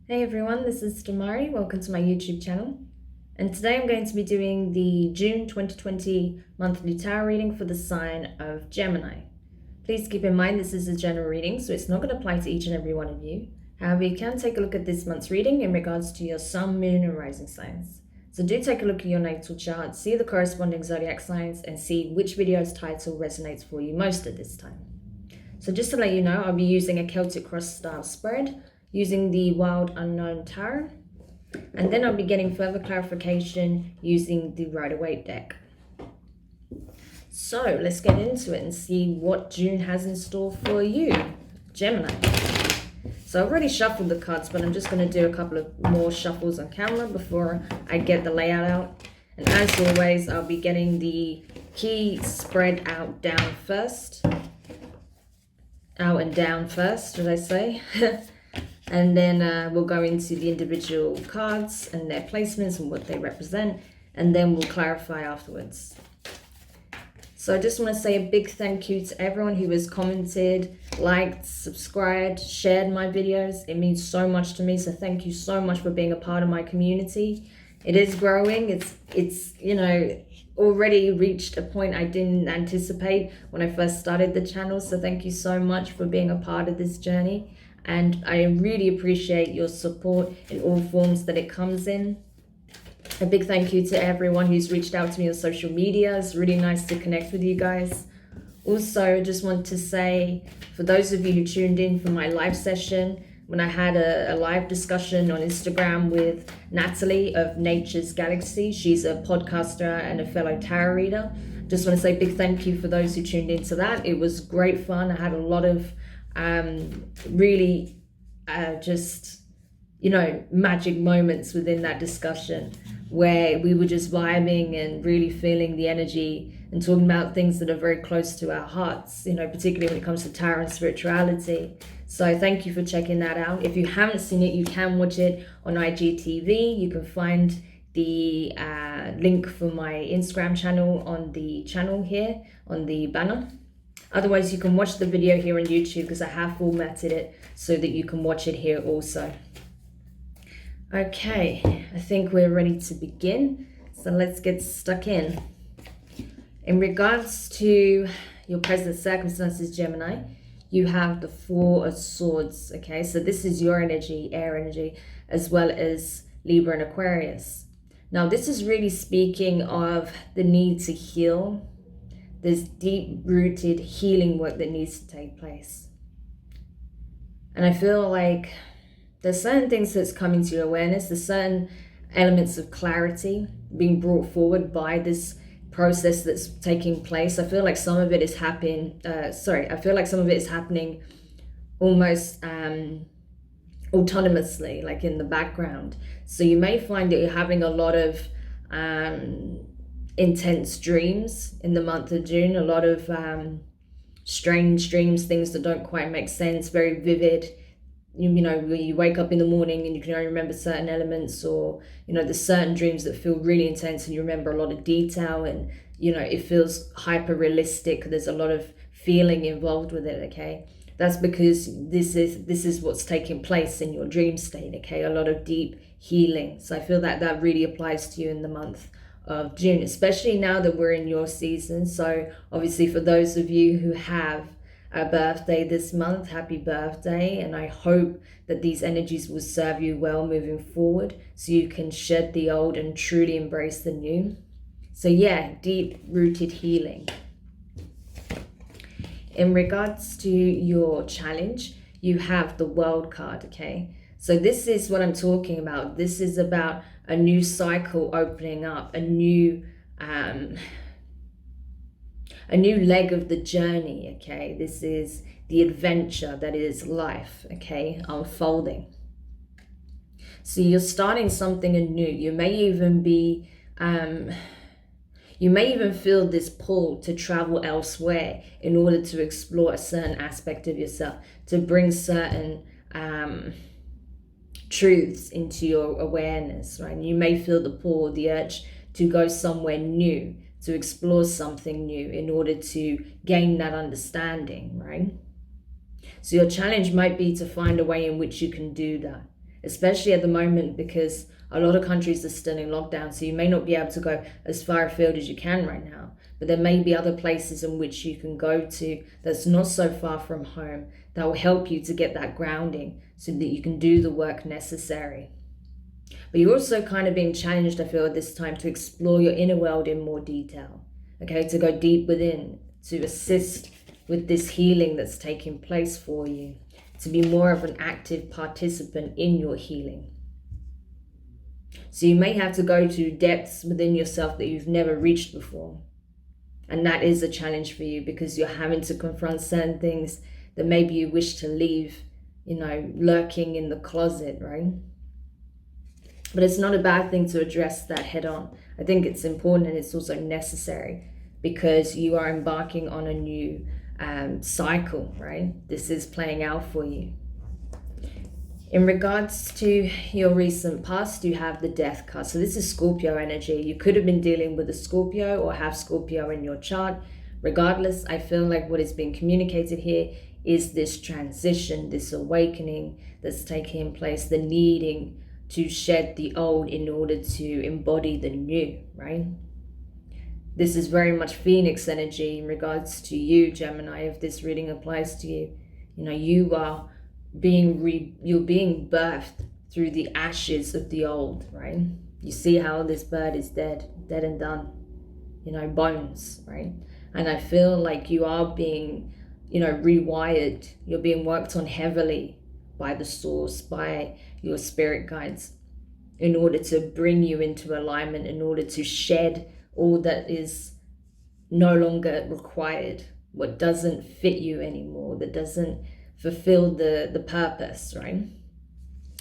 Hey everyone, this is Demari. Welcome to my YouTube channel. And today I'm going to be doing the June 2020 monthly tarot reading for the sign of Gemini. Please keep in mind this is a general reading, so it's not going to apply to each and every one of you. However, you can take a look at this month's reading in regards to your sun, moon, and rising signs. So do take a look at your natal chart, see the corresponding zodiac signs, and see which video's title resonates for you most at this time. So just to let you know, I'll be using a Celtic cross style spread, using the Wild Unknown Tarot, and then I'll be getting further clarification using the Rider-Waite deck. So let's get into it and see what June has in store for you, Gemini. So I've already shuffled the cards, but I'm just going to do a couple of more shuffles on camera before I get the layout out. And as always, I'll be getting the key spread out and down first, should I say. And then we'll go into the individual cards and their placements and what they represent, and then we'll clarify afterwards. So I just want to say a big thank you to everyone who has commented, liked, subscribed, shared my videos. It means so much to me, so thank you so much for being a part of my community. It is growing. It's you know, already reached a point I didn't anticipate when I first started the channel, so thank you so much for being a part of this journey. And I really appreciate your support in all forms that it comes in. A big thank you to everyone who's reached out to me on social media. It's really nice to connect with you guys. Also, I just want to say, for those of you who tuned in for my live session, when I had a live discussion on Instagram with Natalie of Nature's Galaxy, she's a podcaster and a fellow tarot reader. Just want to say a big thank you for those who tuned into that. It was great fun. I had a lot of really just, you know, magic moments within that discussion where we were just vibing and really feeling the energy and talking about things that are very close to our hearts, you know, particularly when it comes to tarot and spirituality. So thank you for checking that out. If you haven't seen it, you can watch it on IGTV. You can find the link for my Instagram channel on the channel here on the banner. Otherwise, you can watch the video here on YouTube because I have formatted it so that you can watch it here also. Okay, I think we're ready to begin. So let's get stuck in. In regards to your present circumstances, Gemini, you have the Four of Swords, okay? So this is your energy, air energy, as well as Libra and Aquarius. Now, this is really speaking of the need to heal. There's deep-rooted healing work that needs to take place. And I feel like there's certain things that's coming to your awareness. There's certain elements of clarity being brought forward by this process that's taking place. I feel like some of it is happening. I feel like some of it is happening almost autonomously, like in the background. So you may find that you're having a lot of intense dreams in the month of June, a lot of strange dreams, things that don't quite make sense, very vivid. You know, you wake up in the morning and you can only remember certain elements, or, you know, there's certain dreams that feel really intense and you remember a lot of detail, and, you know, it feels hyper realistic. There's a lot of feeling involved with it, okay? That's because this is what's taking place in your dream state, okay? A lot of deep healing. So I feel that that really applies to you in the month of June, especially now that we're in your season. So obviously for those of you who have a birthday this month, happy birthday, and I hope that these energies will serve you well moving forward so you can shed the old and truly embrace the new. So yeah, deep rooted healing. In regards to your challenge, you have the World card, okay? So this is what I'm talking about. This is about a new cycle opening up, a new leg of the journey, okay? This is the adventure that is life, okay, unfolding. So you're starting something anew. You may even be, you may even feel this pull to travel elsewhere in order to explore a certain aspect of yourself, to bring certain truths into your awareness, right? And you may feel the pull, the urge to go somewhere new, to explore something new in order to gain that understanding, right? So your challenge might be to find a way in which you can do that. especially at the moment, because a lot of countries are still in lockdown. So you may not be able to go as far afield as you can right now, but there may be other places in which you can go to that's not so far from home that will help you to get that grounding so that you can do the work necessary. But you're also kind of being challenged, I feel, at this time to explore your inner world in more detail, okay, to go deep within, to assist with this healing that's taking place for you, to be more of an active participant in your healing. So you may have to go to depths within yourself that you've never reached before. And that is a challenge for you, because you're having to confront certain things that maybe you wish to leave, lurking in the closet, right? But it's not a bad thing to address that head on. I think it's important, and it's also necessary, because you are embarking on a new cycle, right? This is playing out for you. In regards to your recent past, you have the Death card. So this is Scorpio energy. You could have been dealing with a Scorpio or have Scorpio in your chart. Regardless, I feel like what is being communicated here is this transition, this awakening that's taking place, the needing to shed the old in order to embody the new, right? This is very much Phoenix energy in regards to you, Gemini, if this reading applies to you. You are you're being birthed through the ashes of the old, right? You see how this bird is dead and done, bones, right? And I feel like you are being, rewired. You're being worked on heavily by the source, by your spirit guides, in order to bring you into alignment, in order to shed all that is no longer required, what doesn't fit you anymore, that doesn't fulfill the purpose, right?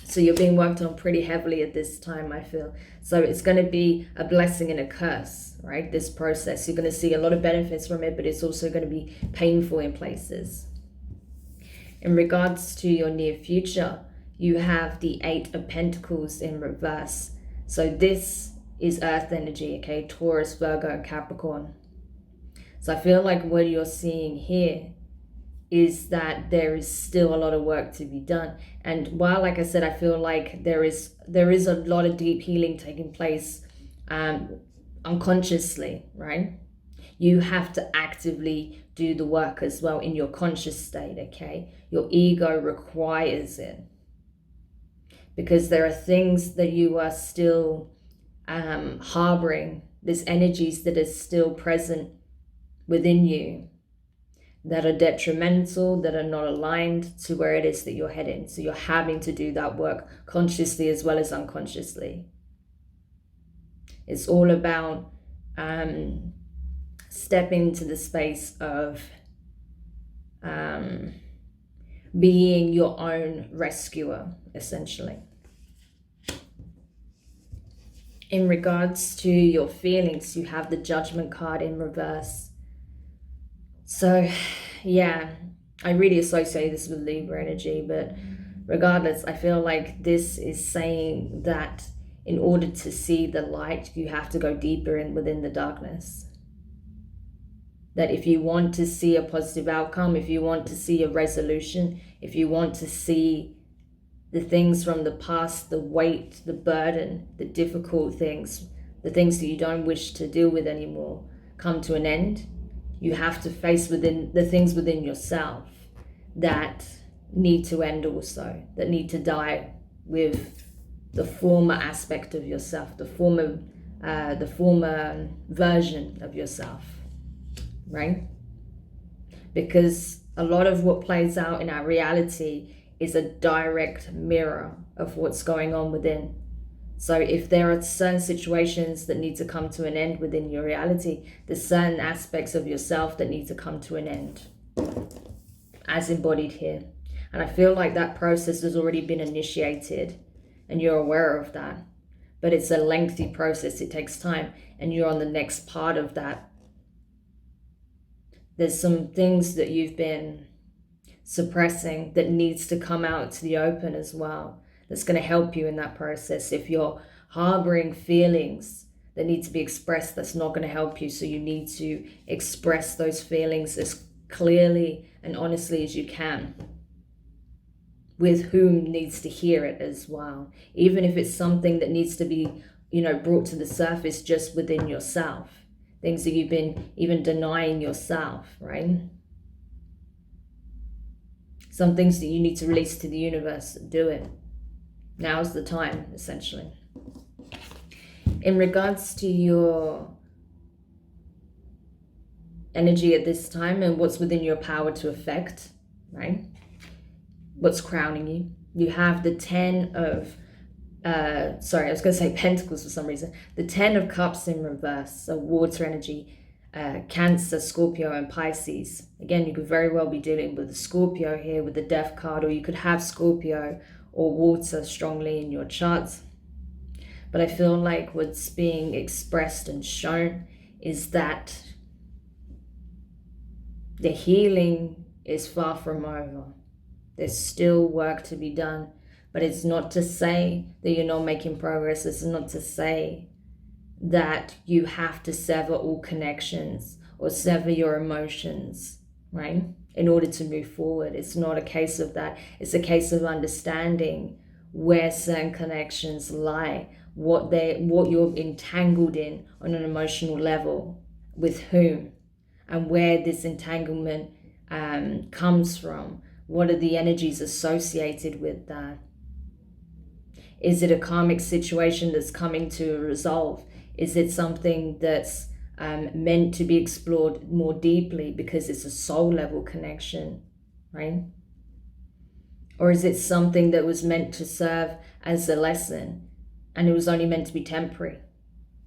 So you're being worked on pretty heavily at this time, I feel. So it's going to be a blessing and a curse, right? This process, you're going to see a lot of benefits from it, but it's also going to be painful in places. In regards to your near future, you have the Eight of Pentacles in reverse. So this is earth energy, okay? Taurus, Virgo, and Capricorn. So I feel like what you're seeing here is that there is still a lot of work to be done. And while, like I said, I feel like there is a lot of deep healing taking place unconsciously, right? You have to actively do the work as well in your conscious state, okay? Your ego requires it, because there are things that you are still harboring. There's energies that are still present within you that are detrimental, that are not aligned to where it is that you're heading. So you're having to do that work consciously as well as unconsciously. It's all about stepping into the space of being your own rescuer, essentially. In regards to your feelings, you have the Judgment card in reverse. So, yeah, I really associate this with Libra energy, but regardless, I feel like this is saying that in order to see the light, you have to go deeper within the darkness. That if you want to see a positive outcome, if you want to see a resolution, if you want to see the things from the past, the weight, the burden, the difficult things, the things that you don't wish to deal with anymore, come to an end, you have to face within the things within yourself that need to end also, that need to die with the former aspect of yourself, the former version of yourself, right? Because a lot of what plays out in our reality is a direct mirror of what's going on within. So if there are certain situations that need to come to an end within your reality, there's certain aspects of yourself that need to come to an end, as embodied here. And I feel like that process has already been initiated and you're aware of that. But it's a lengthy process, it takes time, and you're on the next part of that. There's some things that you've been suppressing that needs to come out to the open as well. That's going to help you in that process. If you're harboring feelings that need to be expressed, that's not going to help you. So you need to express those feelings as clearly and honestly as you can with whom needs to hear it as well. Even if it's something that needs to be, brought to the surface just within yourself. Things that you've been even denying yourself, right? Some things that you need to release to the universe, do it. Now's the time, essentially. In regards to your energy at this time and what's within your power to affect, right? What's crowning you? You have the 10 of, I was going to say Pentacles for some reason. The 10 of Cups in reverse, so water energy, Cancer, Scorpio, and Pisces. Again, you could very well be dealing with the Scorpio here with the Death card, or you could have Scorpio or water strongly in your charts. But I feel like what's being expressed and shown is that the healing is far from over. There's still work to be done, but it's not to say that you're not making progress. It's not to say that you have to sever all connections or sever your emotions, right? In order to move forward. It's not a case of that. It's a case of understanding where certain connections lie, what you're entangled in on an emotional level, with whom, and where this entanglement comes from. What are the energies associated with that? Is it a karmic situation that's coming to a resolve? Is it something that's meant to be explored more deeply because it's a soul level connection, right? Or is it something that was meant to serve as a lesson and it was only meant to be temporary?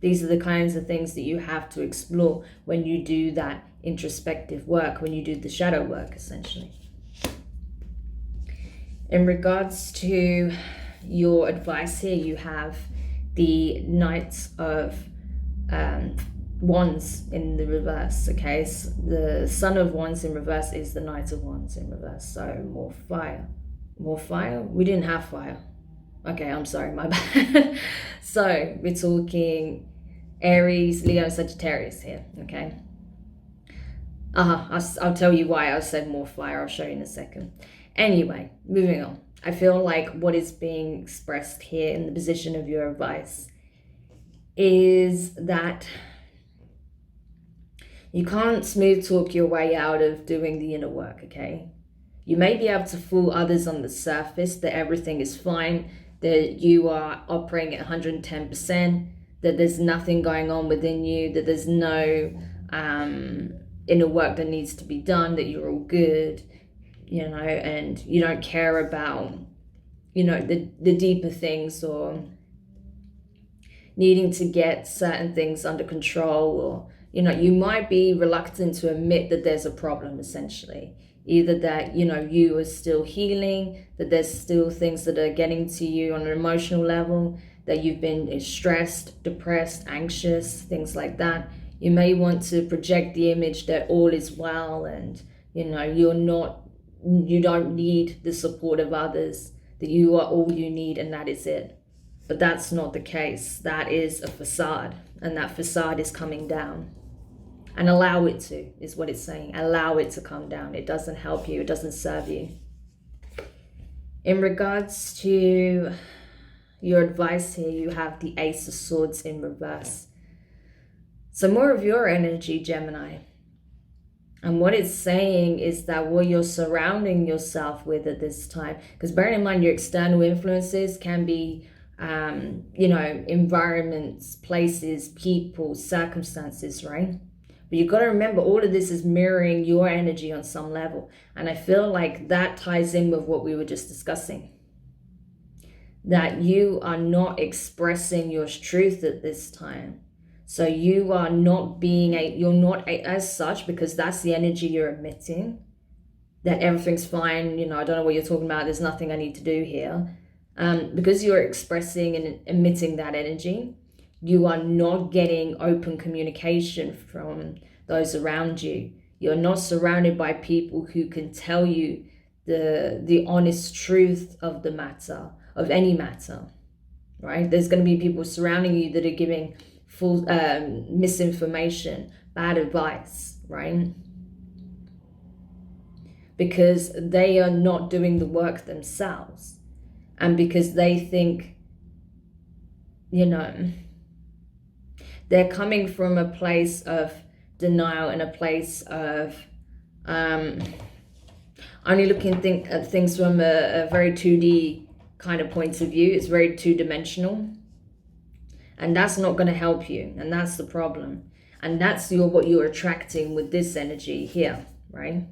These are the kinds of things that you have to explore when you do that introspective work, when you do the shadow work, essentially. In regards to your advice here, you have the Knight of Wands in the reverse, okay? So the Son of Wands in reverse is the Knight of Wands in reverse, so more fire. More fire? We didn't have fire. Okay, I'm sorry, my bad. So we're talking Aries, Leo, Sagittarius here, okay? I'll tell you why I said more fire. I'll show you in a second. Anyway, moving on. I feel like what is being expressed here in the position of your advice is that you can't smooth talk your way out of doing the inner work, okay? You may be able to fool others on the surface that everything is fine, that you are operating at 110%, that there's nothing going on within you, that there's no inner work that needs to be done, that you're all good, and you don't care about, the deeper things, or needing to get certain things under control, or, you might be reluctant to admit that there's a problem, essentially. Either that, you are still healing, that there's still things that are getting to you on an emotional level, that you've been stressed, depressed, anxious, things like that. You may want to project the image that all is well and, you don't need the support of others, that you are all you need and that is it. But that's not the case. That is a facade, and that facade is coming down. And allow it to, is what it's saying. Allow it to come down. It doesn't help you. It doesn't serve you. In regards to your advice here, you have the Ace of Swords in reverse. So more of your energy, Gemini. And what it's saying is that what you're surrounding yourself with at this time, because bearing in mind your external influences can be, environments, places, people, circumstances, right? But you've got to remember all of this is mirroring your energy on some level. And I feel like that ties in with what we were just discussing. That you are not expressing your truth at this time. So you are not as such, because that's the energy you're emitting. That everything's fine, I don't know what you're talking about, there's nothing I need to do here. Because you're expressing and emitting that energy, you are not getting open communication from those around you. You're not surrounded by people who can tell you the honest truth of the matter, of any matter, right? There's going to be people surrounding you that are giving full misinformation, bad advice, right? because they are not doing the work themselves, and because they think, you know, they're coming from a place of denial and a place of only looking at things from a very 2D kind of point of view. It's very two-dimensional, and that's not going to help you, and that's the problem. And that's what you're attracting with this energy here, right?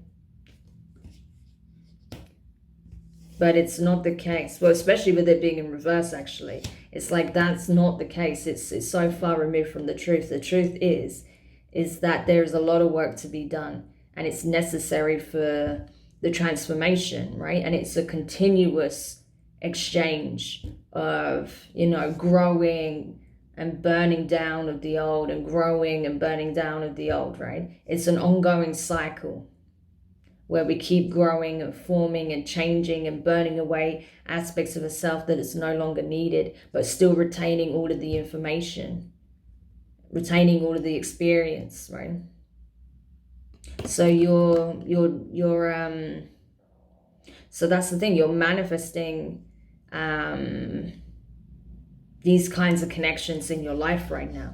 But it's not the case. Well, especially with it being in reverse, actually. It's like that's not the case. It's so far removed from the truth. The truth is that there's a lot of work to be done, and it's necessary for the transformation, right? And it's a continuous exchange of, you know, growing and burning down of the old, and growing and burning down of the old, right? It's an ongoing cycle where we keep growing and forming and changing and burning away aspects of a self that is no longer needed, but still retaining all of the information, retaining all of the experience, right? So so that's the thing, you're manifesting these kinds of connections in your life right now,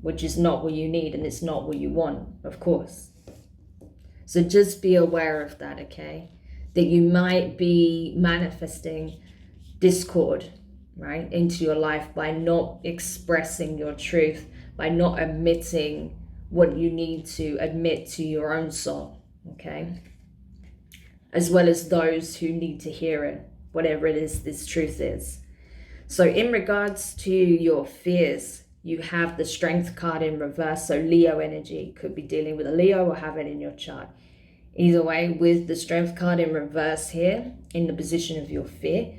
which is not what you need, and it's not what you want, of course. So just be aware of that, okay? That you might be manifesting discord, right, into your life by not expressing your truth, by not admitting what you need to admit to your own soul, okay? As well as those who need to hear it, whatever it is this truth is. So in regards to your fears, you have the Strength card in reverse. So Leo energy, could be dealing with a Leo or have it in your chart. Either way, with the Strength card in reverse here, in the position of your fear,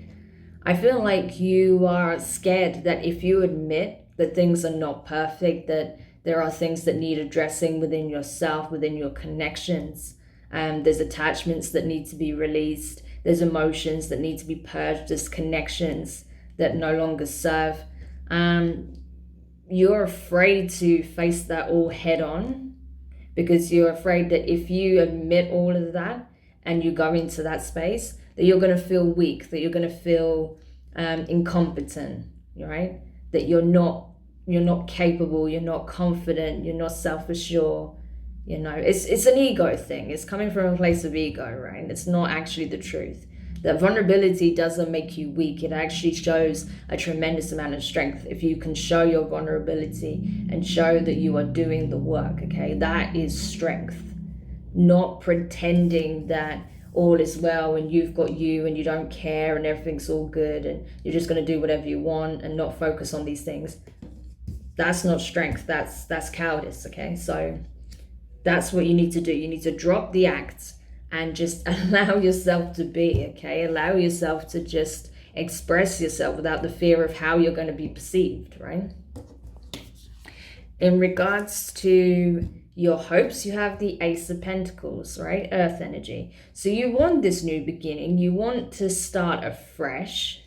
I feel like you are scared that if you admit that things are not perfect, that there are things that need addressing within yourself, within your connections, there's attachments that need to be released, there's emotions that need to be purged, there's connections that no longer serve. You're afraid to face that all head on, because you're afraid that if you admit all of that and you go into that space, that you're going to feel weak, that you're going to feel incompetent, right? That you're not capable, you're not confident, you're not self-assured. You know, it's an ego thing. It's coming from a place of ego, right? It's not actually the truth. That vulnerability doesn't make you weak. It actually shows a tremendous amount of strength. If you can show your vulnerability and show that you are doing the work, okay? That is strength. Not pretending that all is well and you've got you and you don't care and everything's all good and you're just going to do whatever you want and not focus on these things. That's not strength. That's cowardice, okay? So that's what you need to do. You need to drop the act and just allow yourself to be, okay? Allow yourself to just express yourself without the fear of how you're going to be perceived, right? In regards to your hopes, you have the Ace of Pentacles, right? Earth energy. So you want this new beginning. You want to start afresh.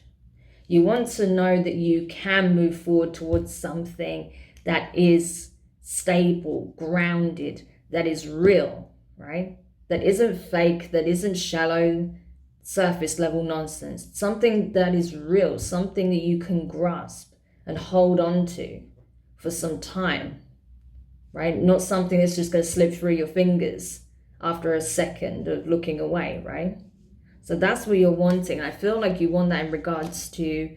You want to know that you can move forward towards something that is stable, grounded, that is real, right? That isn't fake, that isn't shallow, surface level nonsense. Something that is real, something that you can grasp and hold on to for some time, right? Not something that's just going to slip through your fingers after a second of looking away, right? So that's what you're wanting. I feel like you want that in regards to,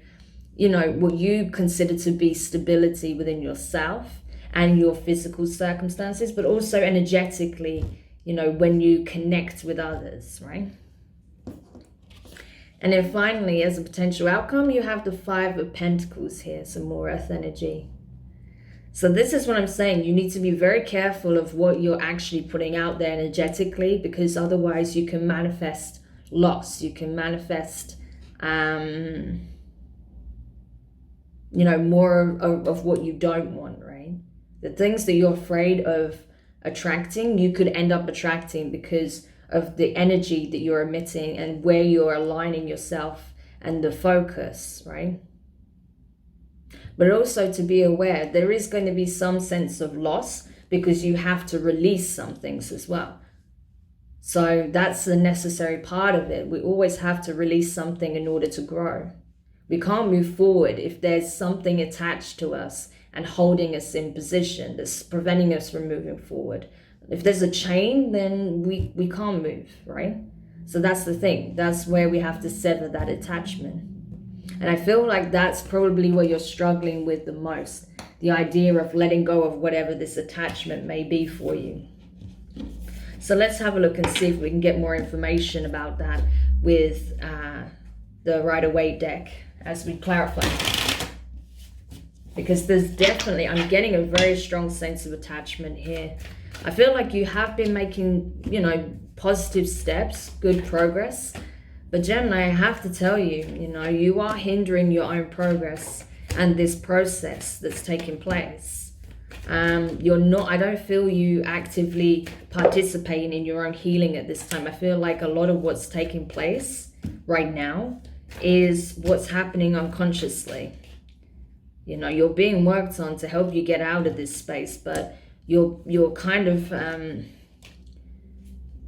you know, what you consider to be stability within yourself and your physical circumstances, but also energetically, you know, when you connect with others, right? And then finally, as a potential outcome, you have the Five of Pentacles here, some more earth energy. So this is what I'm saying. You need to be very careful of what you're actually putting out there energetically, because otherwise you can manifest loss. You can manifest, you know, more of what you don't want, right? The things that you're afraid of attracting, you could end up attracting because of the energy that you're emitting and where you're aligning yourself and the focus, right? But also to be aware, there is going to be some sense of loss because you have to release some things as well. So that's a necessary part of it. We always have to release something in order to grow. We can't move forward if there's something attached to us and holding us in position that's preventing us from moving forward. If there's a chain, then we can't move, right? So that's the thing. That's where we have to sever that attachment. And I feel like that's probably what you're struggling with the most. The idea of letting go of whatever this attachment may be for you. So let's have a look and see if we can get more information about that with the Rider-Waite deck as we clarify. Because there's definitely, I'm getting a very strong sense of attachment here. I feel like you have been making, you know, positive steps, good progress. But Gemini, I have to tell you, you know, you are hindering your own progress and this process that's taking place. You're not, I don't feel you actively participating in your own healing at this time. I feel like a lot of what's taking place right now is what's happening unconsciously. You know, you're being worked on to help you get out of this space, but you're kind of,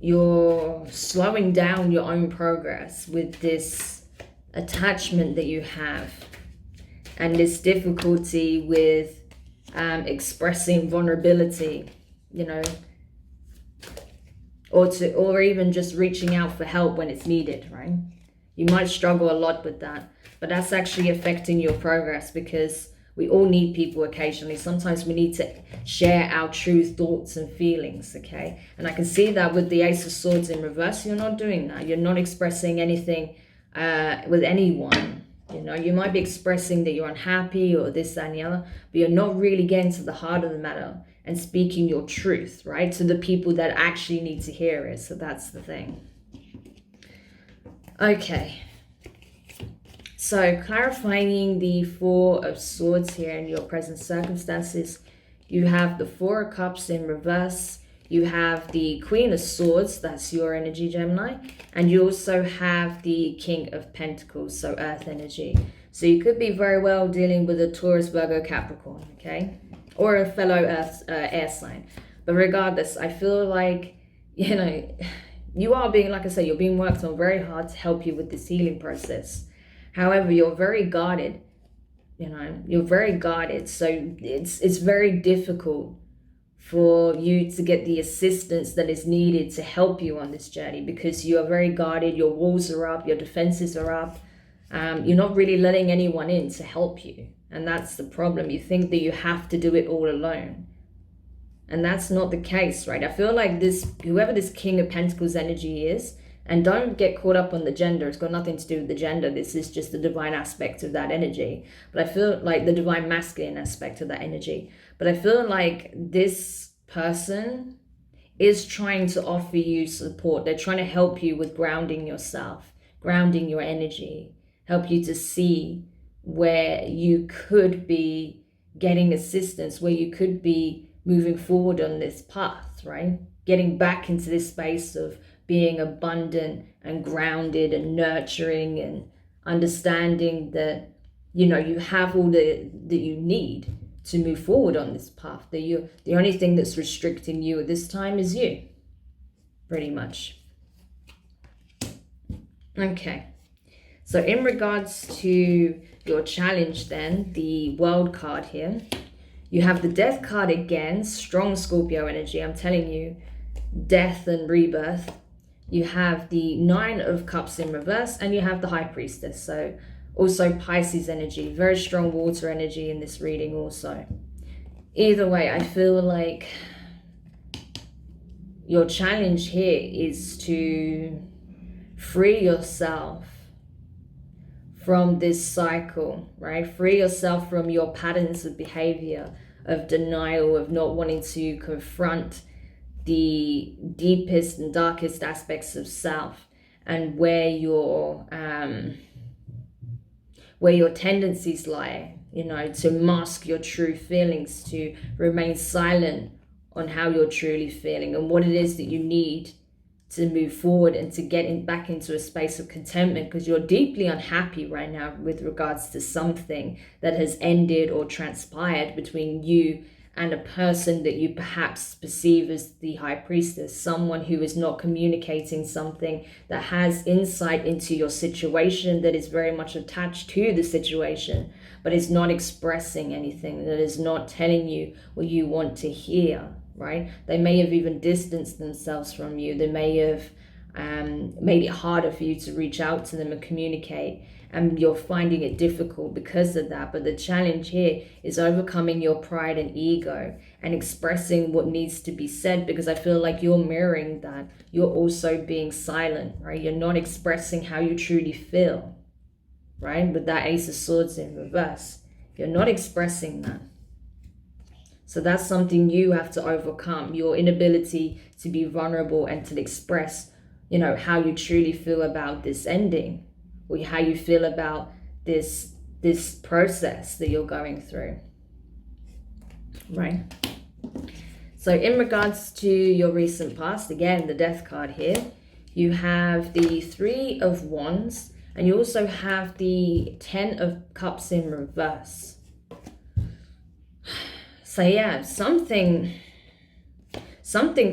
you're slowing down your own progress with this attachment that you have and this difficulty with expressing vulnerability, you know, or even just reaching out for help when it's needed, right? You might struggle a lot with that, but that's actually affecting your progress because we all need people occasionally. Sometimes we need to share our true thoughts and feelings, okay? And I can see that with the Ace of Swords in reverse, you're not doing that. You're not expressing anything with anyone. You know, you might be expressing that you're unhappy or this, that, and the other, but you're not really getting to the heart of the matter and speaking your truth, right? To the people that actually need to hear it. So that's the thing. Okay. So clarifying the Four of Swords here in your present circumstances, you have the Four of Cups in reverse. You have the Queen of Swords, that's your energy, Gemini. And you also have the King of Pentacles, so Earth energy. So you could be very well dealing with a Taurus, Virgo, Capricorn, okay? Or a fellow Earth air sign. But regardless, I feel like, you know, you are being, like I say, you're being worked on very hard to help you with this healing process. However, you're very guarded, you know, you're very guarded. So it's very difficult for you to get the assistance that is needed to help you on this journey because you are very guarded. Your walls are up, your defenses are up. You're not really letting anyone in to help you. And that's the problem. You think that you have to do it all alone. And that's not the case, right? I feel like this, whoever this King of Pentacles energy is, and don't get caught up on the gender. It's got nothing to do with the gender. This is just the divine aspect of that energy. But I feel like the divine masculine aspect of that energy. But I feel like this person is trying to offer you support. They're trying to help you with grounding yourself, grounding your energy, help you to see where you could be getting assistance, where you could be moving forward on this path, right? Getting back into this space of being abundant and grounded and nurturing and understanding that, you know, you have all that you need to move forward on this path. That the only thing that's restricting you at this time is you, pretty much. Okay, so in regards to your challenge then, the World card here, you have the Death card again, strong Scorpio energy. I'm telling you, death and rebirth. You have the Nine of Cups in reverse, and you have the High Priestess. So also Pisces energy, very strong water energy in this reading also. Either way, I feel like your challenge here is to free yourself from this cycle, right? Free yourself from your patterns of behavior, of denial, of not wanting to confront the deepest and darkest aspects of self, and where your tendencies lie, you know, to mask your true feelings, to remain silent on how you're truly feeling and what it is that you need to move forward and to get back into a space of contentment, because you're deeply unhappy right now with regards to something that has ended or transpired between you and a person that you perhaps perceive as the high priestess, someone who is not communicating something, that has insight into your situation, that is very much attached to the situation, but is not expressing anything, that is not telling you what you want to hear, right? They may have even distanced themselves from you. They may have made it harder for you to reach out to them and communicate, and you're finding it difficult because of that. But the challenge here is overcoming your pride and ego and expressing what needs to be said, because I feel like you're mirroring that. You're also being silent, right? You're not expressing how you truly feel, right? But that Ace of Swords in reverse, you're not expressing that. So that's something you have to overcome, your inability to be vulnerable and to express, how you truly feel about this ending, or how you feel about this process that you're going through, right? So in regards to your recent past, again, the Death card here, you have the Three of Wands, and you also have the Ten of Cups in reverse. So yeah, something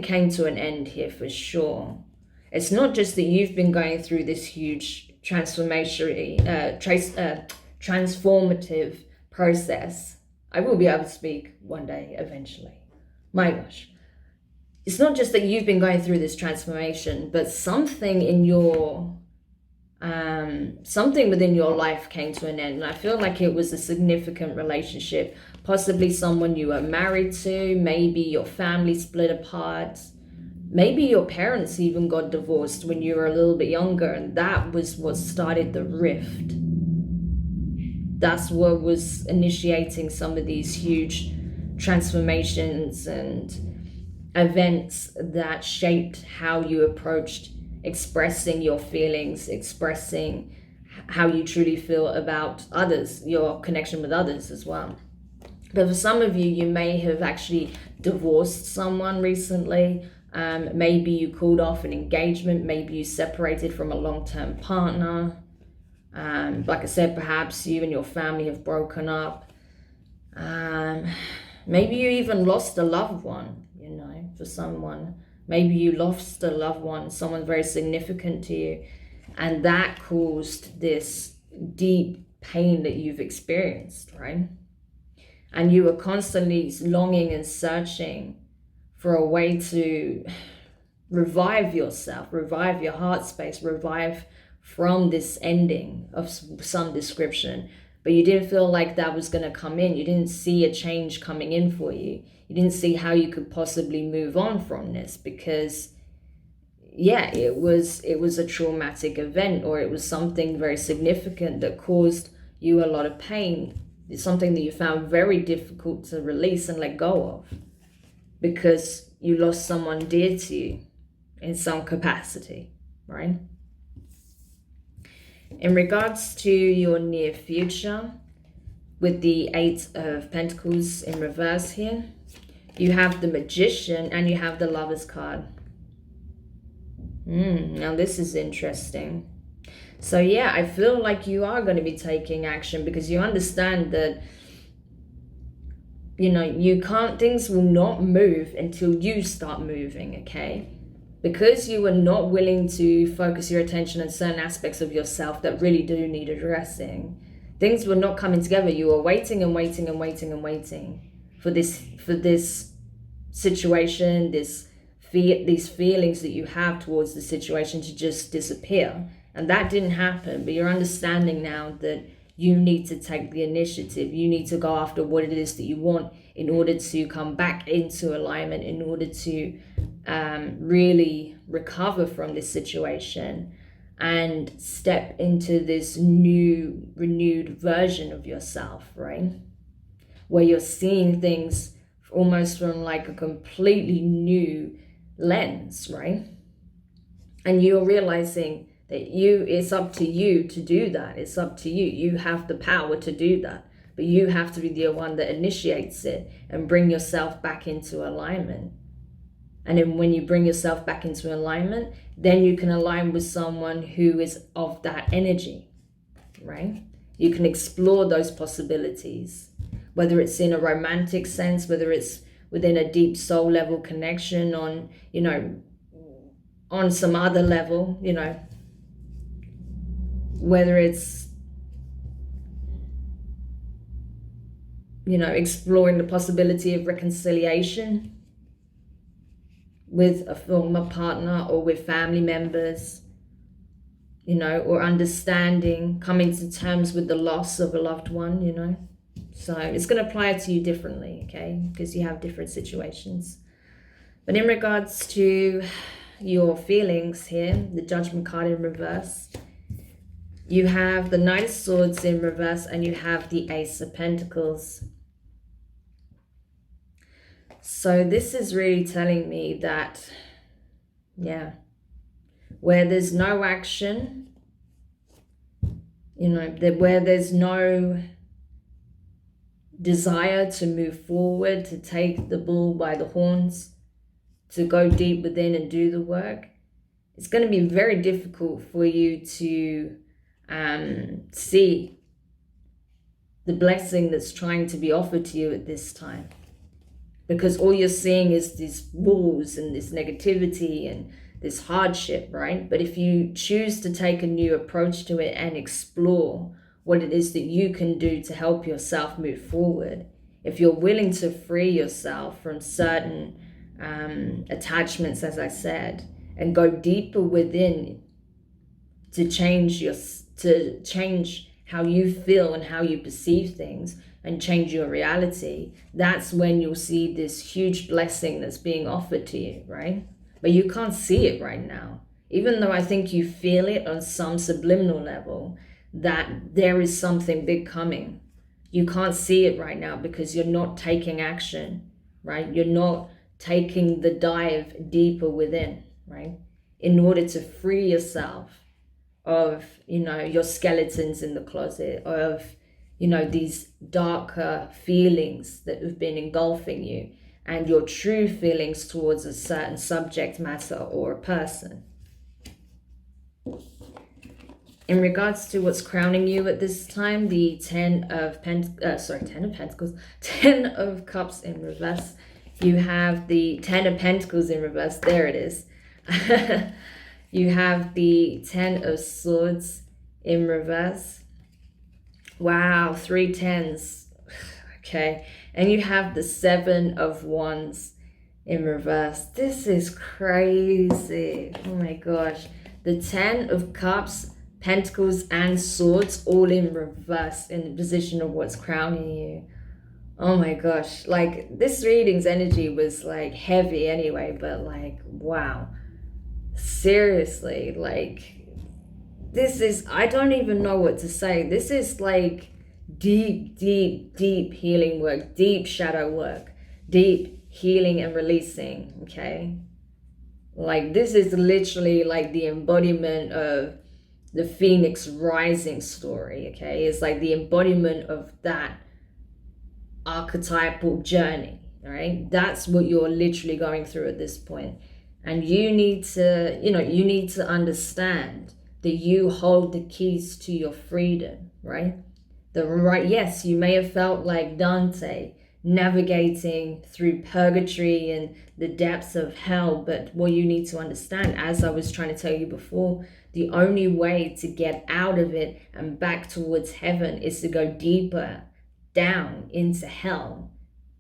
came to an end here for sure. It's not just that you've been going through this huge transformative process. I will be able to speak one day eventually. My gosh. It's not just that you've been going through this transformation, but something in your something within your life came to an end. And I feel like it was a significant relationship, possibly someone you were married to, maybe your family split apart, maybe your parents even got divorced when you were a little bit younger, and that was what started the rift. That's what was initiating some of these huge transformations and events that shaped how you approached expressing your feelings, expressing how you truly feel about others, your connection with others as well. But for some of you, you may have actually divorced someone recently. Maybe you called off an engagement. Maybe you separated from a long-term partner. Like I said, perhaps you and your family have broken up. Maybe you even lost a loved one, for someone. Maybe you lost a loved one, someone very significant to you, and that caused this deep pain that you've experienced, right? And you were constantly longing and searching for a way to revive yourself, revive your heart space, revive from this ending of some description. But you didn't feel like that was going to come in. You didn't see a change coming in for you. You didn't see how you could possibly move on from this, because it was a traumatic event, or it was something very significant that caused you a lot of pain. It's something that you found very difficult to release and let go of, because you lost someone dear to you in some capacity, right? In regards to your near future, with the Eight of Pentacles in reverse here, you have the Magician and you have the Lover's card. Now this is interesting. So yeah, I feel like you are going to be taking action, because you understand that, you can't, things will not move until you start moving, okay? Because you were not willing to focus your attention on certain aspects of yourself that really do need addressing, things were not coming together. You were waiting and waiting and waiting and waiting for this situation, these feelings that you have towards the situation to just disappear. And that didn't happen, but you're understanding now that you need to take the initiative. You need to go after what it is that you want in order to come back into alignment, in order to really recover from this situation and step into this new, renewed version of yourself, right? Where you're seeing things almost from like a completely new lens, right? And you're realizing that it's up to you to do that. It's up to you. You have the power to do that, but you have to be the one that initiates it and bring yourself back into alignment. And then when you bring yourself back into alignment, then you can align with someone who is of that energy, right? You can explore those possibilities whether it's in a romantic sense, whether it's within a deep soul level connection, on, you know, on some other level, you know, whether it's, you know, exploring the possibility of reconciliation with a former partner or with family members, you know, or understanding, coming to terms with the loss of a loved one, you know. So it's going to apply to you differently, okay, because you have different situations. But in regards to your feelings here, the Judgment card in reverse, you have the Knight of Swords in reverse and you have the Ace of Pentacles. So this is really telling me that, yeah, where there's no action, you know, where there's no desire to move forward, to take the bull by the horns, to go deep within and do the work, it's going to be very difficult for you to see the blessing that's trying to be offered to you at this time. Because all you're seeing is these walls and this negativity and this hardship, right? But if you choose to take a new approach to it and explore what it is that you can do to help yourself move forward, if you're willing to free yourself from certain attachments, as I said, and go deeper within to change how you feel and how you perceive things and change your reality, that's when you'll see this huge blessing that's being offered to you, right? But you can't see it right now. Even though I think you feel it on some subliminal level, that there is something big coming. You can't see it right now because you're not taking action, right? You're not taking the dive deeper within, right? In order to free yourself of, you know, your skeletons in the closet, of, you know, these darker feelings that have been engulfing you, and your true feelings towards a certain subject matter or a person. In regards to what's crowning you at this time, the Ten of Cups in reverse. You have the Ten of Pentacles in reverse. There it is. You have the Ten of Swords in reverse. Wow, 3 tens. Okay. And you have the Seven of Wands in reverse. This is crazy. Oh my gosh. The Ten of Cups, Pentacles and Swords all in reverse in the position of what's crowning you. Oh my gosh. Like, this reading's energy was like heavy anyway, but like, wow. Seriously, like, this is, I don't even know what to say. This is like deep, deep, deep healing work, deep shadow work, deep healing and releasing, okay? Like, this is literally like the embodiment of the Phoenix Rising story, okay? It's like the embodiment of that archetypal journey, all right? That's what you're literally going through at this point. And you need to, you know, you need to understand that you hold the keys to your freedom, right? Yes, you may have felt like Dante navigating through purgatory and the depths of hell, but what you need to understand, as I was trying to tell you before, the only way to get out of it and back towards heaven is to go deeper down into hell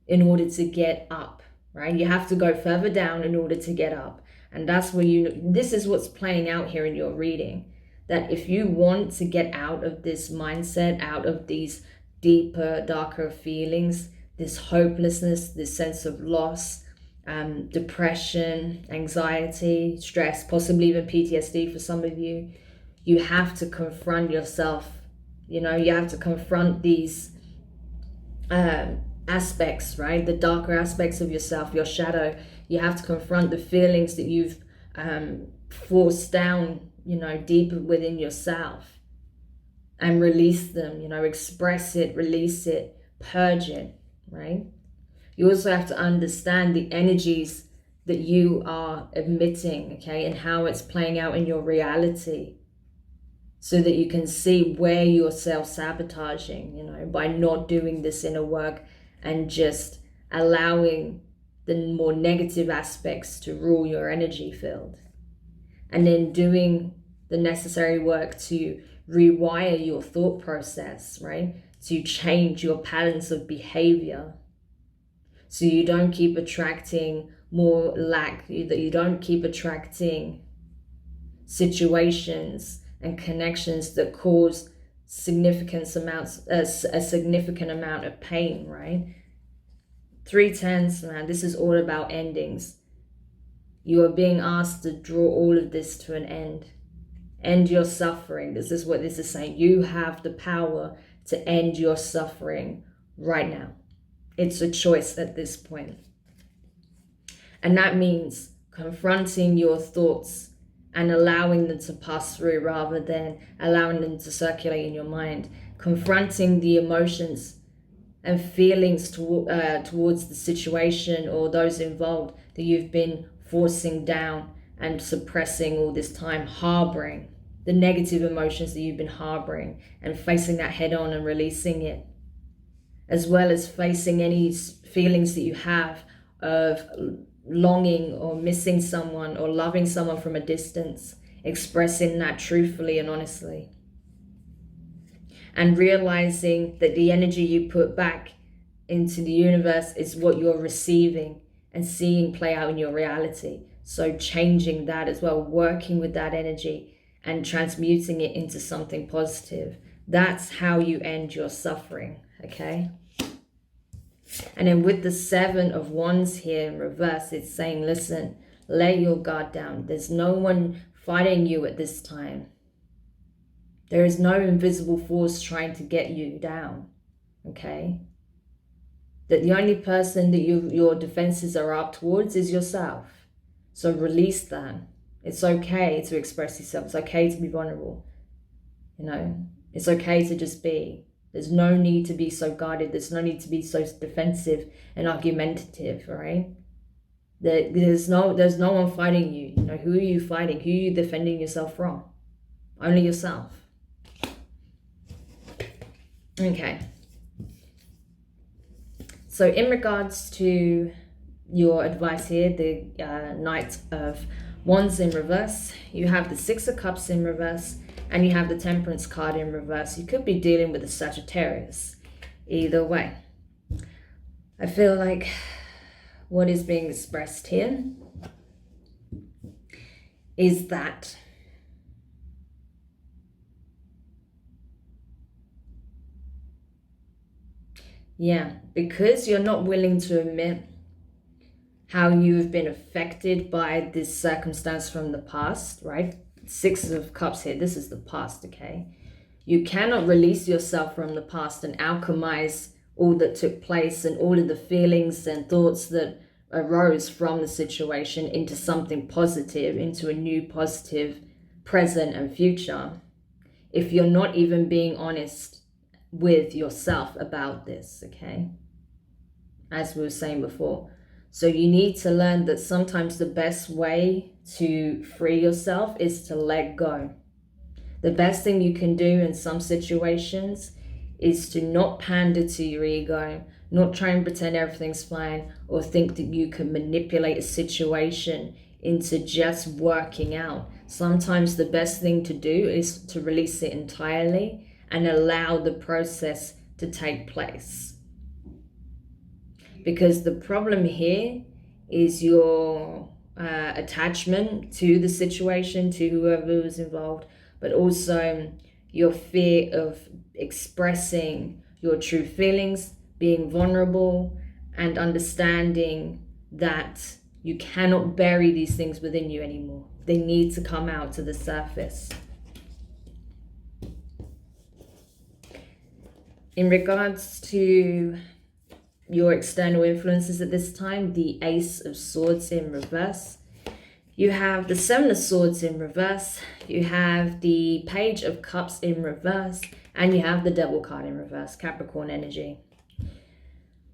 in order to get up, right? You have to go further down in order to get up. And that's where this is what's playing out here in your reading, that if you want to get out of this mindset, out of these deeper, darker feelings, this hopelessness, this sense of loss, depression, anxiety, stress, possibly even PTSD for some of you, you have to confront yourself. You know, you have to confront these aspects, right? The darker aspects of yourself, your shadow. You have to confront the feelings that you've forced down, you know, deep within yourself, and release them, you know, express it, release it, purge it, right? You also have to understand the energies that you are emitting, okay, and how it's playing out in your reality, so that you can see where you're self-sabotaging, you know, by not doing this inner work and just allowing the more negative aspects to rule your energy field. And then doing the necessary work to rewire your thought process, right? To change your patterns of behavior so you don't keep attracting more lack, that you don't keep attracting situations and connections that cause a significant amount of pain, right? 310s, man, this is all about endings. You are being asked to draw all of this to an end. End your suffering. This is what this is saying. You have the power to end your suffering right now. It's a choice at this point. And that means confronting your thoughts and allowing them to pass through rather than allowing them to circulate in your mind. Confronting the emotions and feelings towards the situation or those involved that you've been forcing down and suppressing all this time, harboring the negative emotions that you've been harboring, and facing that head on and releasing it, as well as facing any feelings that you have of longing or missing someone or loving someone from a distance, expressing that truthfully and honestly, and realizing that the energy you put back into the universe is what you're receiving and seeing play out in your reality. So changing that as well, working with that energy and transmuting it into something positive. That's how you end your suffering, okay? And then with the 7 of Wands here in reverse, it's saying, listen, lay your guard down. There's no one fighting you at this time. There is no invisible force trying to get you down, okay? That the only person that your defenses are up towards is yourself. So release that. It's okay to express yourself. It's okay to be vulnerable. You know, it's okay to just be. There's no need to be so guarded. There's no need to be so defensive and argumentative, right? There's no one fighting you. You know, who are you fighting? Who are you defending yourself from? Only yourself. Okay. So in regards to your advice here, the Knight of Wands in reverse, you have the 6 of Cups in reverse, and you have the Temperance card in reverse. You could be dealing with a Sagittarius. Either way, I feel like what is being expressed here is that because you're not willing to admit how you've been affected by this circumstance from the past, right? 6 of Cups here, this is the past, okay? You cannot release yourself from the past and alchemize all that took place and all of the feelings and thoughts that arose from the situation into something positive, into a new positive present and future, if you're not even being honest with yourself about this, okay? As we were saying before. So you need to learn that sometimes the best way to free yourself is to let go. The best thing you can do in some situations is to not pander to your ego, not try and pretend everything's fine, or think that you can manipulate a situation into just working out. Sometimes the best thing to do is to release it entirely and allow the process to take place. Because the problem here is your attachment to the situation, to whoever was involved, but also your fear of expressing your true feelings, being vulnerable, and understanding that you cannot bury these things within you anymore. They need to come out to the surface. In regards to your external influences at this time, the Ace of Swords in reverse. You have the 7 of Swords in reverse. You have the Page of Cups in reverse. And you have the Devil card in reverse, Capricorn energy.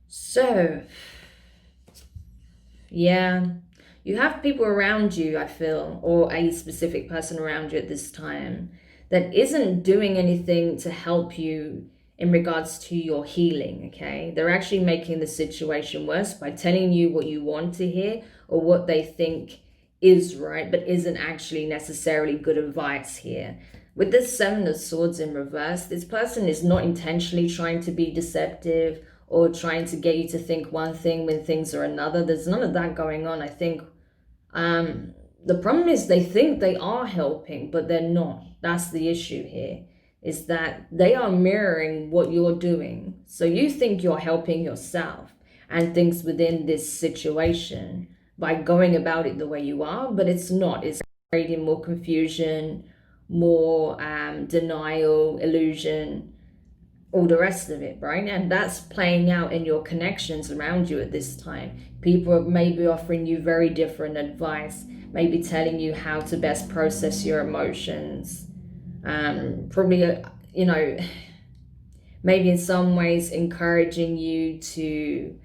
So, yeah, you have people around you, I feel, or a specific person around you at this time that isn't doing anything to help you in regards to your healing, okay? They're actually making the situation worse by telling you what you want to hear or what they think is right, but isn't actually necessarily good advice here. With this Seven of Swords in reverse, this person is not intentionally trying to be deceptive or trying to get you to think one thing when things are another. There's none of that going on. I think the problem is they think they are helping, but they're not. That's the issue here, is that they are mirroring what you're doing. So you think you're helping yourself and things within this situation by going about it the way you are, but it's not. It's creating more confusion, more denial, illusion, all the rest of it, right? And that's playing out in your connections around you at this time. People are maybe offering you very different advice, maybe telling you how to best process your emotions, probably, you know, maybe in some ways encouraging you to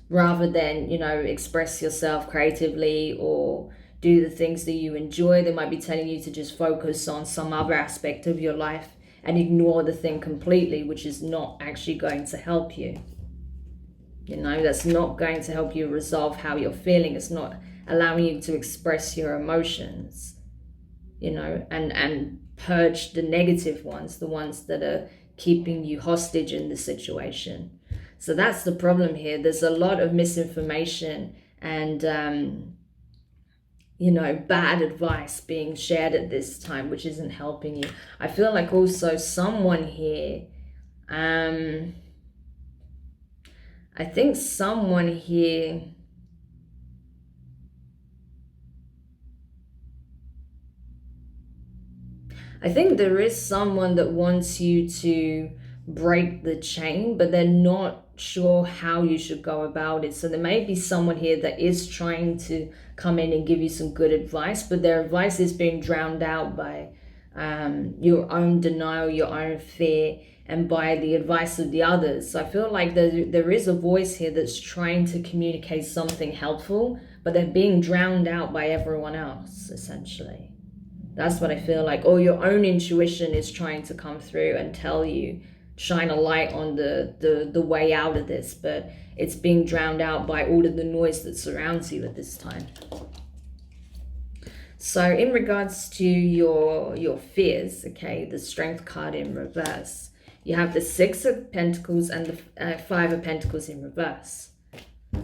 rather than, you know, express yourself creatively or do the things that you enjoy. They might be telling you to just focus on some other aspect of your life and ignore the thing completely, which is not actually going to help you. You know, that's not going to help you resolve how you're feeling. It's not allowing you to express your emotions, you know, and purge the negative ones, the ones that are keeping you hostage in the situation. So that's the problem here. There's a lot of misinformation and you know, bad advice being shared at this time, which isn't helping you. I feel like also someone here, I think someone here, I think there is someone that wants you to break the chain, but they're not sure how you should go about it. So there may be someone here that is trying to come in and give you some good advice, but their advice is being drowned out by your own denial, your own fear, and by the advice of the others. So I feel like there is a voice here that's trying to communicate something helpful, but they're being drowned out by everyone else, essentially. That's what I feel like. Or your own intuition is trying to come through and tell you, shine a light on the way out of this, but it's being drowned out by all of the noise that surrounds you at this time. So in regards to your fears, okay, the Strength card in reverse, you have the Six of Pentacles and the Five of Pentacles in reverse.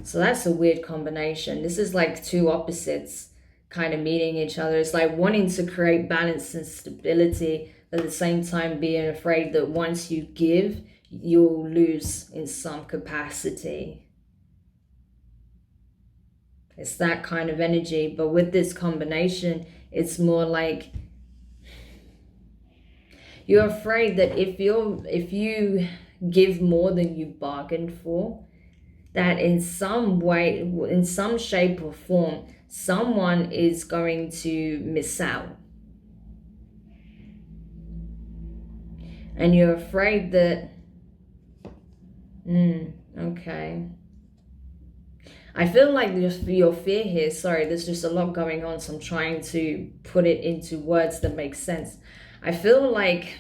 So that's a weird combination. This is like two opposites kind of meeting each other. It's like wanting to create balance and stability, but at the same time being afraid that once you give, you'll lose in some capacity. It's that kind of energy. But with this combination, it's more like you're afraid that if you give more than you bargained for, that in some way, in some shape or form, someone is going to miss out. And you're afraid that, okay. I feel like your fear here, sorry, there's just a lot going on, so I'm trying to put it into words that make sense. I feel like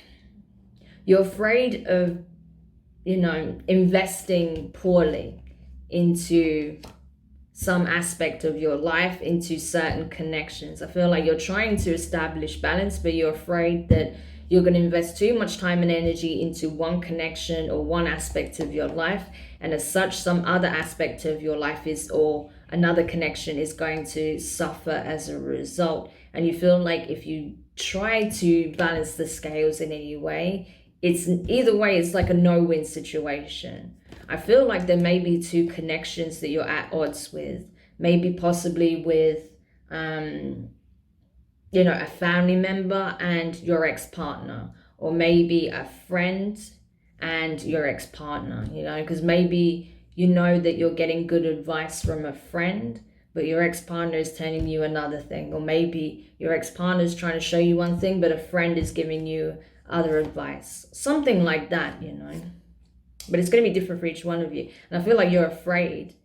you're afraid of, you know, investing poorly into some aspect of your life, into certain connections. I feel like you're trying to establish balance, but you're afraid that you're going to invest too much time and energy into one connection or one aspect of your life, and as such, some other aspect of your life is, or another connection is going to suffer as a result. And you feel like if you try to balance the scales in any way, it's either way, it's like a no-win situation. I feel like there may be two connections that you're at odds with, maybe possibly with you know, a family member and your ex-partner, or maybe a friend and your ex-partner, you know, because maybe you know that you're getting good advice from a friend, but your ex-partner is telling you another thing, or maybe your ex-partner is trying to show you one thing, but a friend is giving you other advice, something like that, you know. But it's going to be different for each one of you. And I feel like you're afraid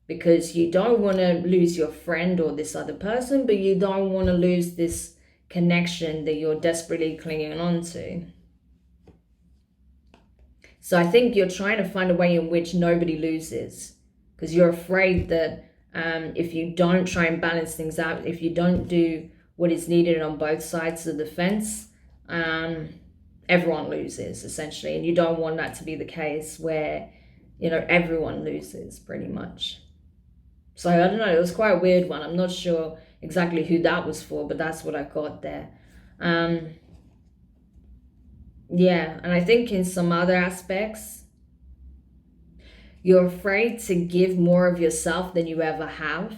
because you don't want to lose your friend or this other person, but you don't want to lose this connection that you're desperately clinging on to. So I think you're trying to find a way in which nobody loses, because you're afraid that if you don't try and balance things out, if you don't do what is needed on both sides of the fence, everyone loses essentially. And you don't want that to be the case where, you know, everyone loses pretty much. So I don't know, it was quite a weird one. I'm not sure exactly who that was for, but that's what I got there. Yeah, and I think in some other aspects, you're afraid to give more of yourself than you ever have,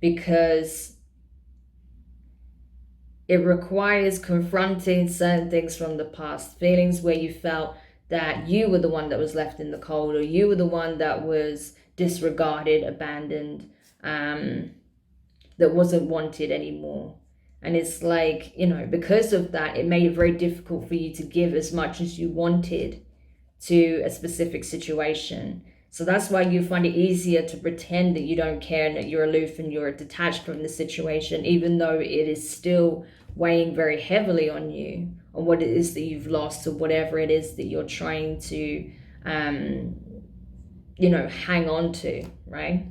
because it requires confronting certain things from the past, feelings where you felt that you were the one that was left in the cold, or you were the one that was disregarded, abandoned, that wasn't wanted anymore. And it's like, you know, because of that, it made it very difficult for you to give as much as you wanted to a specific situation. So that's why you find it easier to pretend that you don't care and that you're aloof and you're detached from the situation, even though it is still weighing very heavily on you, on what it is that you've lost, or whatever it is that you're trying to, you know, hang on to, right?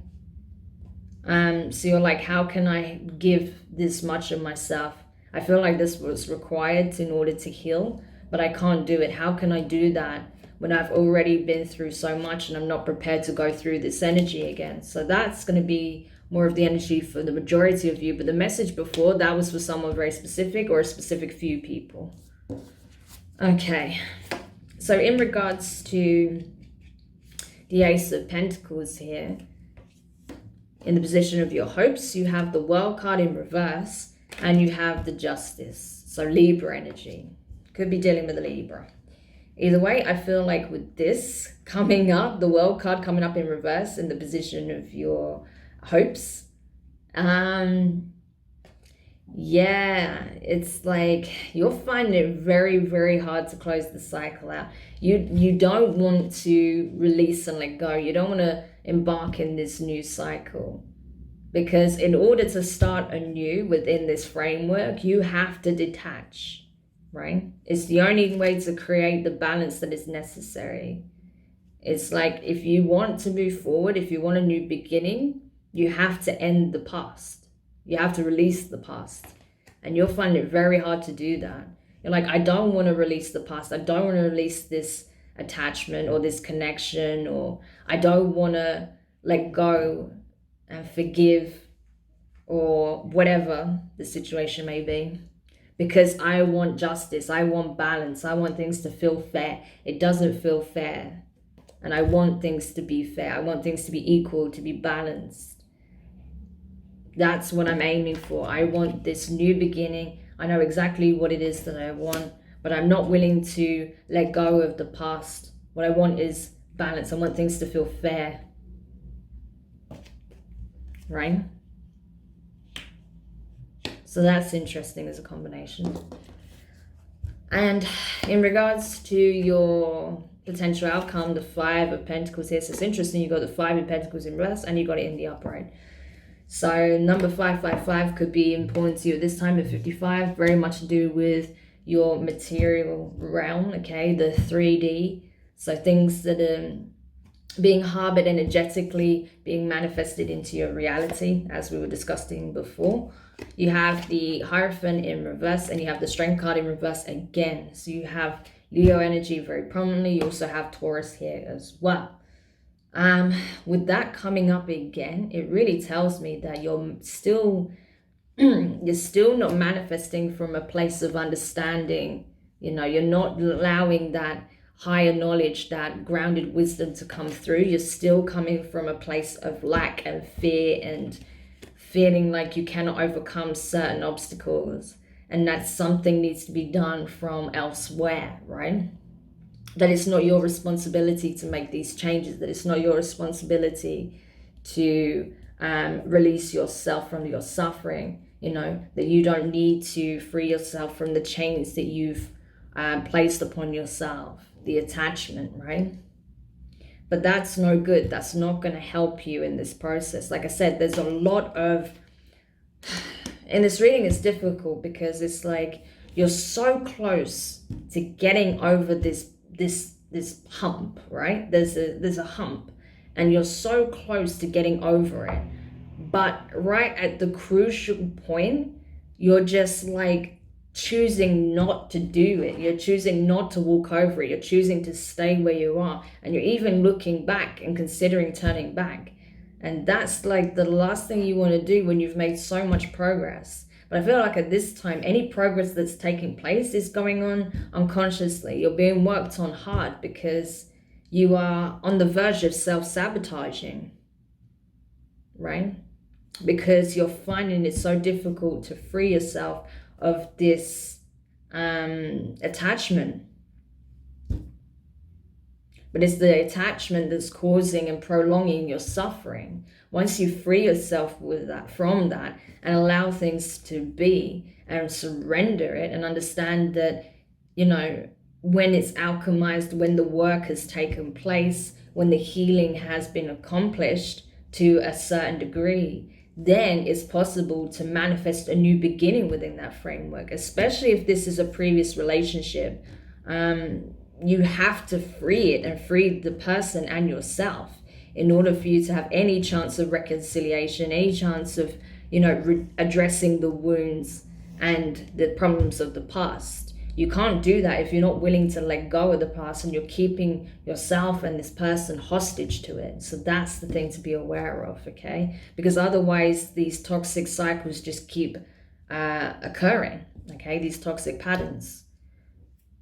So you're like, how can I give this much of myself? I feel like this was required in order to heal, but I can't do it. How can I do that when I've already been through so much and I'm not prepared to go through this energy again? So that's going to be more of the energy for the majority of you. But the message before, that was for someone very specific, or a specific few people. Okay. So in regards to the Ace of Pentacles here, in the position of your hopes, you have the World card in reverse, and you have the Justice. So Libra energy. Could be dealing with a Libra. Either way, I feel like with this coming up, the World card coming up in reverse in the position of your hopes, yeah, it's like you're finding it very, very hard to close the cycle out. You don't want to release and let go. You don't want to embark in this new cycle, because in order to start anew within this framework, you have to detach, right? It's the only way to create the balance that is necessary. It's like, if you want to move forward, if you want a new beginning, you have to end the past. You have to release the past. And you'll find it very hard to do that. You're like, I don't want to release the past. I don't want to release this attachment or this connection, or I don't want to let go and forgive, or whatever the situation may be, because I want justice. I want balance. I want things to feel fair. It doesn't feel fair. And I want things to be fair. I want things to be equal, to be balanced. That's what I'm aiming for. I want this new beginning. I know exactly what it is that I want, but I'm not willing to let go of the past. What I want is balance. I want things to feel fair. Right? So that's interesting as a combination. And in regards to your potential outcome, the Five of Pentacles here. So it's interesting, you got the Five of Pentacles in reverse and you got it in the upright. So number 555 could be important to you at this time at 55, very much to do with your material realm, okay, the 3D. So things that are being harbored energetically, being manifested into your reality, as we were discussing before. You have the Hierophant in reverse, and you have the Strength card in reverse again. So you have Leo energy very prominently. You also have Taurus here as well. With that coming up again, it really tells me that you're still not manifesting from a place of understanding. You know, you're not allowing that higher knowledge, that grounded wisdom to come through. You're still coming from a place of lack and fear and feeling like you cannot overcome certain obstacles, and that something needs to be done from elsewhere, right? That it's not your responsibility to make these changes, that it's not your responsibility to release yourself from your suffering, you know, that you don't need to free yourself from the chains that you've placed upon yourself, the attachment, right? But that's no good. That's not going to help you in this process. Like I said, there's a lot of in this reading it's difficult because it's like you're so close to getting over this hump, right? There's a hump and you're so close to getting over it, but right at the crucial point you're just like choosing not to do it. You're choosing not to walk over it. You're choosing to stay where you are, and you're even looking back and considering turning back. And that's like the last thing you want to do when you've made so much progress. But I feel like at this time, any progress that's taking place is going on unconsciously. You're being worked on hard because you are on the verge of self-sabotaging, right? Because you're finding it so difficult to free yourself of this attachment. But it's the attachment that's causing and prolonging your suffering. Once you free yourself with that, from that, and allow things to be and surrender it and understand that, you know, when it's alchemized, when the work has taken place, when the healing has been accomplished to a certain degree, then it's possible to manifest a new beginning within that framework, especially if this is a previous relationship. You have to free it and free the person and yourself in order for you to have any chance of reconciliation, any chance of, you know, addressing the wounds and the problems of the past. You can't do that if you're not willing to let go of the past and you're keeping yourself and this person hostage to it. So that's the thing to be aware of, okay? Because otherwise these toxic cycles just keep occurring, okay? These toxic patterns.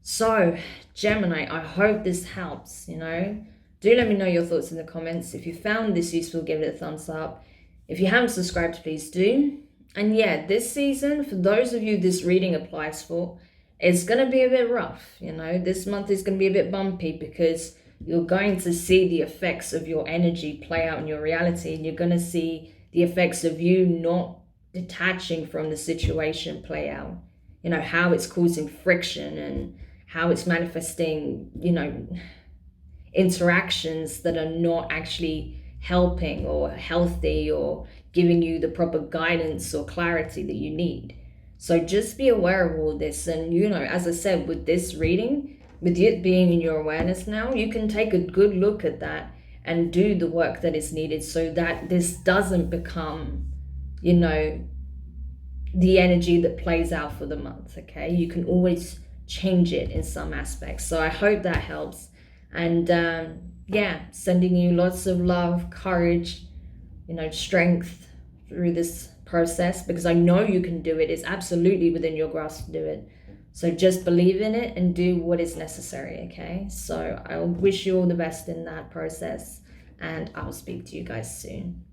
So, Gemini, I hope this helps, you know. Do let me know your thoughts in the comments. If you found this useful, give it a thumbs up. If you haven't subscribed, please do. And yeah, this season, for those of you this reading applies for, it's going to be a bit rough, you know. This month is going to be a bit bumpy because you're going to see the effects of your energy play out in your reality. And you're going to see the effects of you not detaching from the situation play out. You know, how it's causing friction and how it's manifesting, you know, interactions that are not actually helping or healthy or giving you the proper guidance or clarity that you need. So just be aware of all this. And, you know, as I said, with this reading, with it being in your awareness now, you can take a good look at that and do the work that is needed so that this doesn't become, you know, the energy that plays out for the month, okay? You can always change it in some aspects. So I hope that helps. And yeah, sending you lots of love, courage, you know, strength through this process, because I know you can do it. It's absolutely within your grasp to do it. So just believe in it and do what is necessary, okay? So I wish you all the best in that process, and I'll speak to you guys soon.